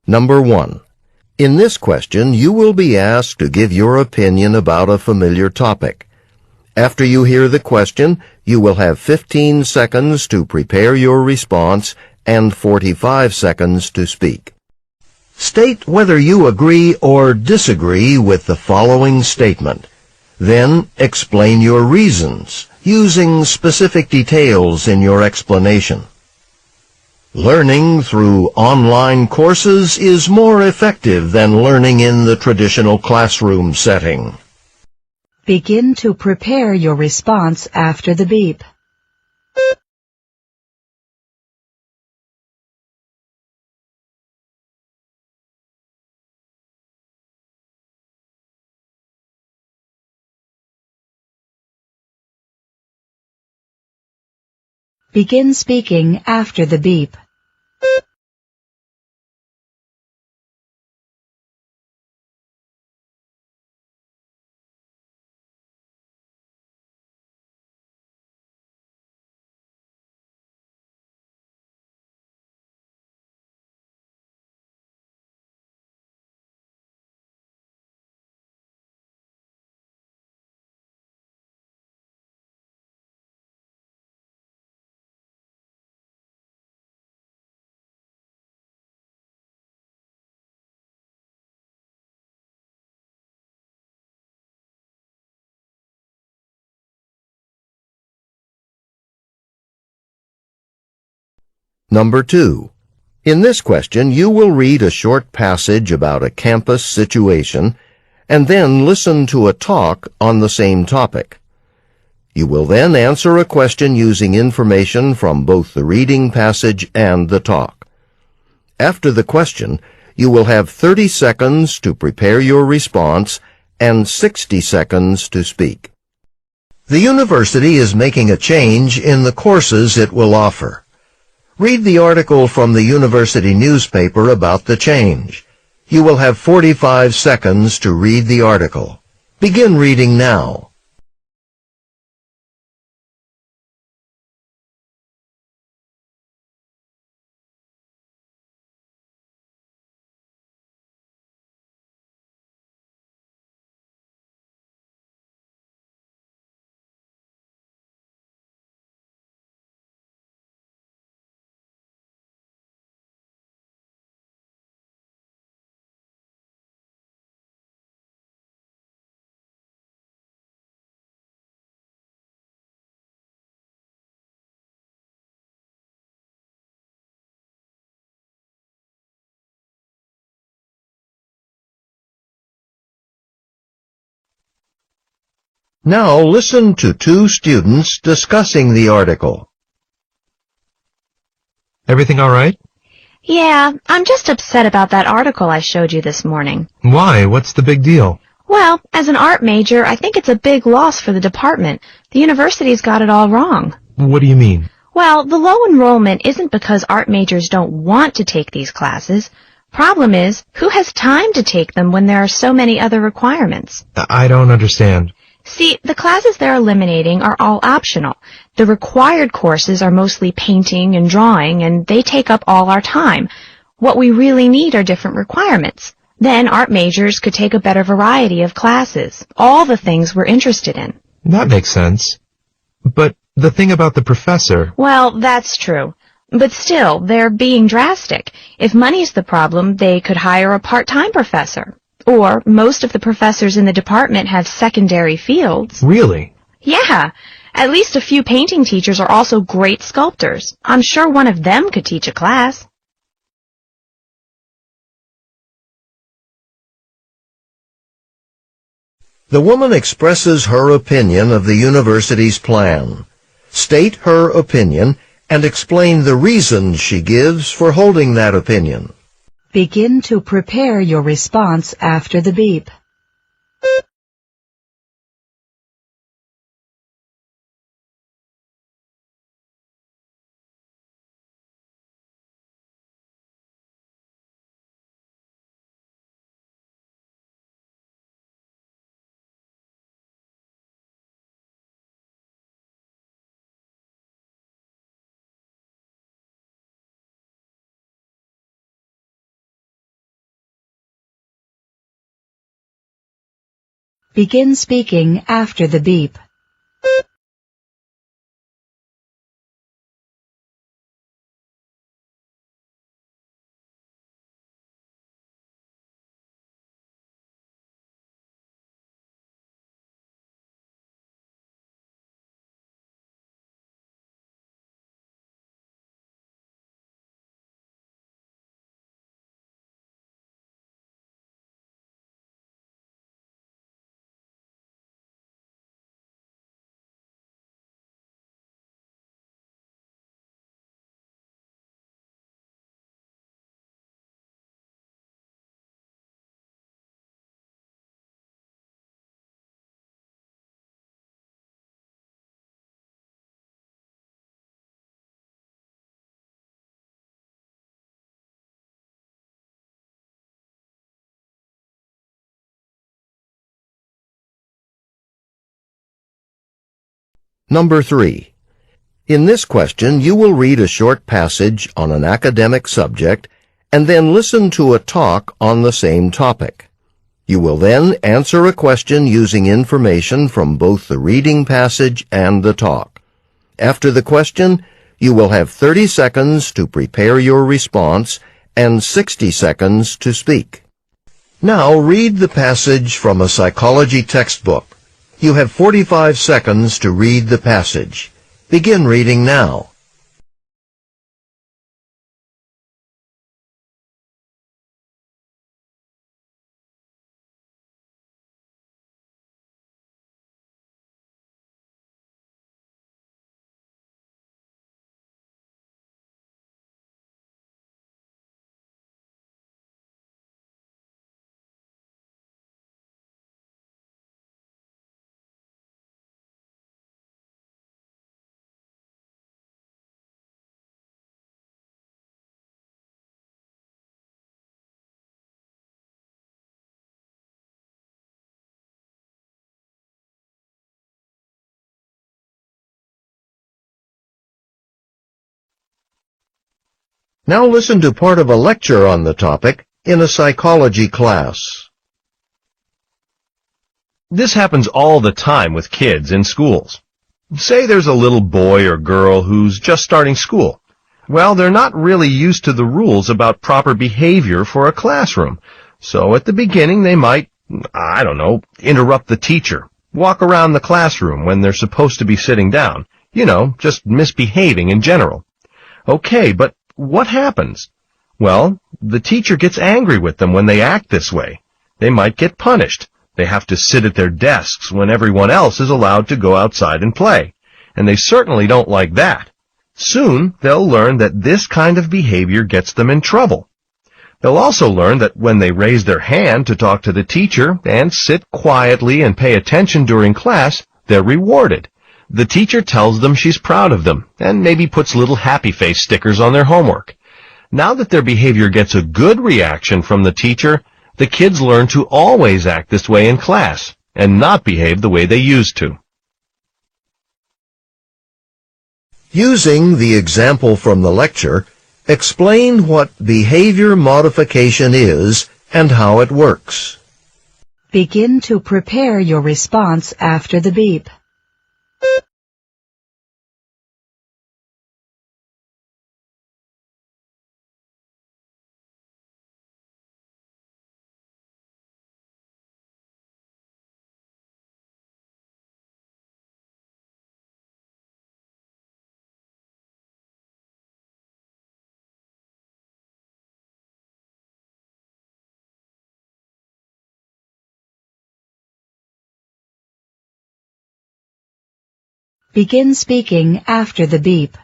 Number 1. In this question, you will be asked to give your opinion about a familiar topic. After you hear the question, you will have 15 seconds to prepare your response and 45 seconds to speak. State whether you agree or disagree with the following statement. Then explain your reasons, using specific details in your explanation. Learning through online courses is more effective than learning in the traditional classroom setting. Begin to prepare your response after the beep. Begin speaking after the beep. Number 2. In this question, you will read a short passage about a campus situation and then listen to a talk on the same topic. You will then answer a question using information from both the reading passage and the talk. After the question, you will have 30 seconds to prepare your response and 60 seconds to speak. The university is making a change in the courses it will offer. Read the article from the university newspaper about the change. You will have 45 seconds to read the article. Begin reading now. Now listen to two students discussing the article. Everything all right? Yeah, I'm just upset about that article I showed you this morning. Why? What's the big deal? Well, as an art major, I think it's a big loss for the department. The university's got it all wrong. What do you mean? Well, the low enrollment isn't because art majors don't want to take these classes. Problem is, who has time to take them when there are so many other requirements? I don't understand. See, the classes they're eliminating are all optional. The required courses are mostly painting and drawing, and they take up all our time. What we really need are different requirements. Then art majors could take a better variety of classes, all the things we're interested in. That makes sense. But the thing about the professor... Well, that's true. But still, they're being drastic. If money's the problem, they could hire a part-time professor. Or most of the professors in the department have secondary fields. Really? Yeah. At least a few painting teachers are also great sculptors. I'm sure one of them could teach a class. The woman expresses her opinion of the university's plan. State her opinion and explain the reasons she gives for holding that opinion. Begin to prepare your response after the beep. Begin speaking after the beep. Number 3. In this question, you will read a short passage on an academic subject and then listen to a talk on the same topic. You will then answer a question using information from both the reading passage and the talk. After the question, you will have 30 seconds to prepare your response and 60 seconds to speak. Now read the passage from a psychology textbook. You have 45 seconds to read the passage. Begin reading now. Now listen to part of a lecture on the topic in a psychology class. This happens all the time with kids in schools. Say there's a little boy or girl who's just starting school. Well, they're not really used to the rules about proper behavior for a classroom. So at the beginning they might, interrupt the teacher, walk around the classroom when they're supposed to be sitting down. Just misbehaving in general. Okay, but what happens? Well, the teacher gets angry with them when they act this way. They might get punished. They have to sit at their desks when everyone else is allowed to go outside and play. And they certainly don't like that. Soon, they'll learn that this kind of behavior gets them in trouble. They'll also learn that when they raise their hand to talk to the teacher and sit quietly and pay attention during class, they're rewarded. The teacher tells them she's proud of them and maybe puts little happy face stickers on their homework. Now that their behavior gets a good reaction from the teacher, the kids learn to always act this way in class and not behave the way they used to. Using the example from the lecture, explain what behavior modification is and how it works. Begin to prepare your response after the beep. Begin speaking after the beep.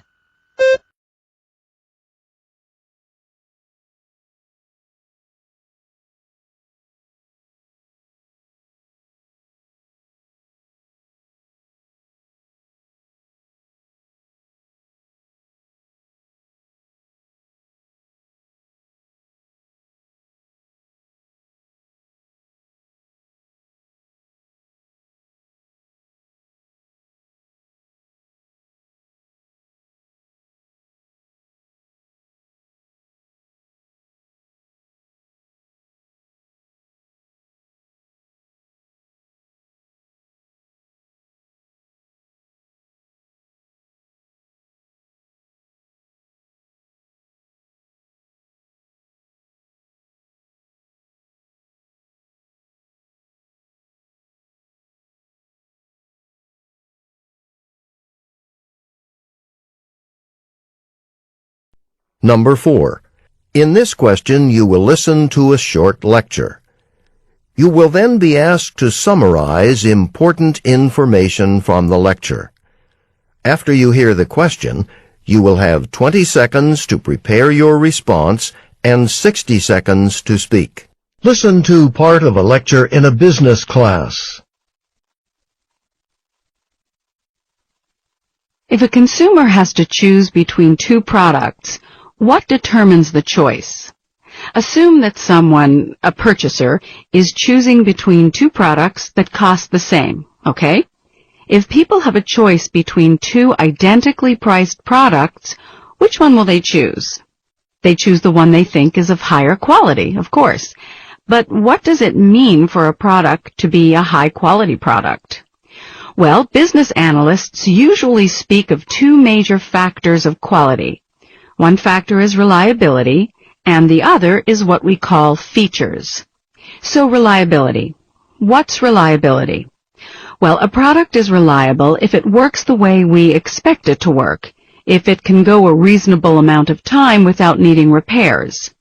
Number 4. In this question, you will listen to a short lecture. You will then be asked to summarize important information from the lecture. After you hear the question, you will have 20 seconds to prepare your response and 60 seconds to speak. Listen to part of a lecture in a business class. If a consumer has to choose between two products, what determines the choice? Assume that someone, a purchaser, is choosing between two products that cost the same, okay? If people have a choice between two identically priced products, which one will they choose? They choose the one they think is of higher quality, of course. But what does it mean for a product to be a high-quality product? Well, business analysts usually speak of two major factors of quality. One factor is reliability, and the other is what we call features. So reliability. What's reliability? Well, a product is reliable if it works the way we expect it to work, if it can go a reasonable amount of time without needing repairs.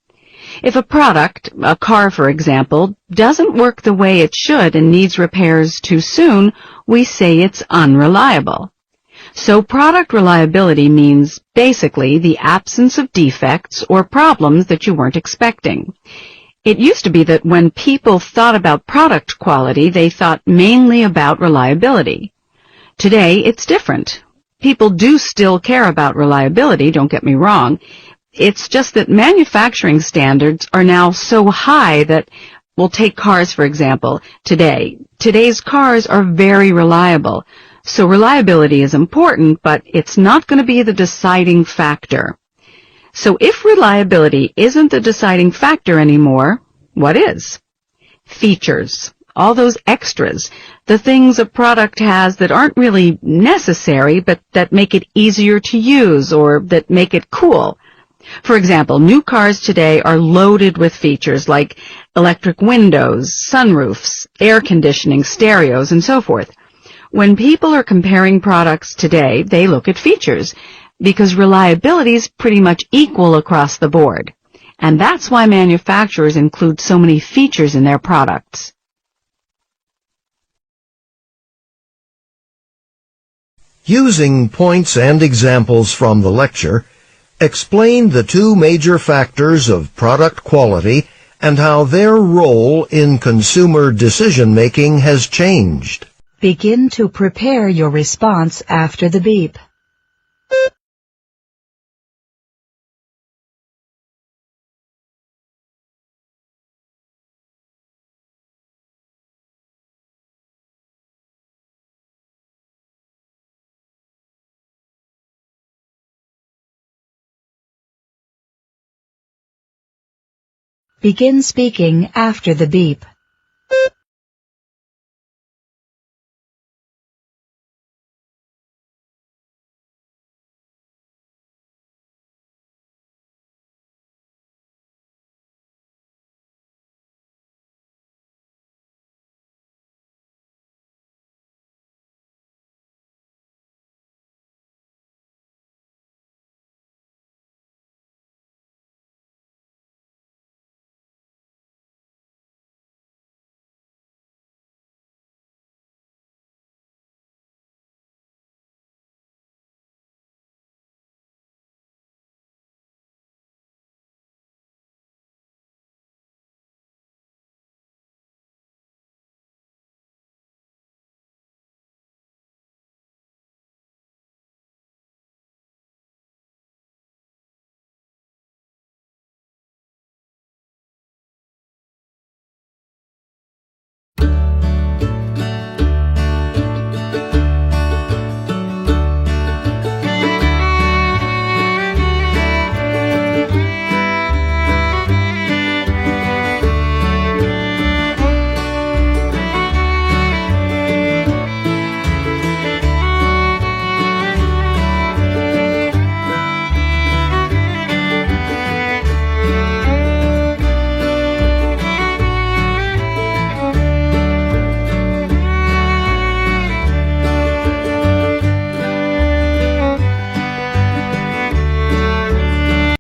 If a product, a car for example, doesn't work the way it should and needs repairs too soon, we say it's unreliable. So product reliability means basically the absence of defects or problems that you weren't expecting. It used to be that when people thought about product quality, they thought mainly about reliability. Today, it's different. People do still care about reliability, don't get me wrong. It's just that manufacturing standards are now so high that, we'll take cars for example, today. Today's cars are very reliable. So reliability is important, but it's not going to be the deciding factor. So if reliability isn't the deciding factor anymore, what is? Features. All those extras. The things a product has that aren't really necessary, but that make it easier to use or that make it cool. For example, new cars today are loaded with features like electric windows, sunroofs, air conditioning, stereos, and so forth. When people are comparing products today, they look at features because reliability is pretty much equal across the board. And that's why manufacturers include so many features in their products. Using points and examples from the lecture, explain the two major factors of product quality and how their role in consumer decision-making has changed. Begin to prepare your response after the beep. Begin speaking after the beep.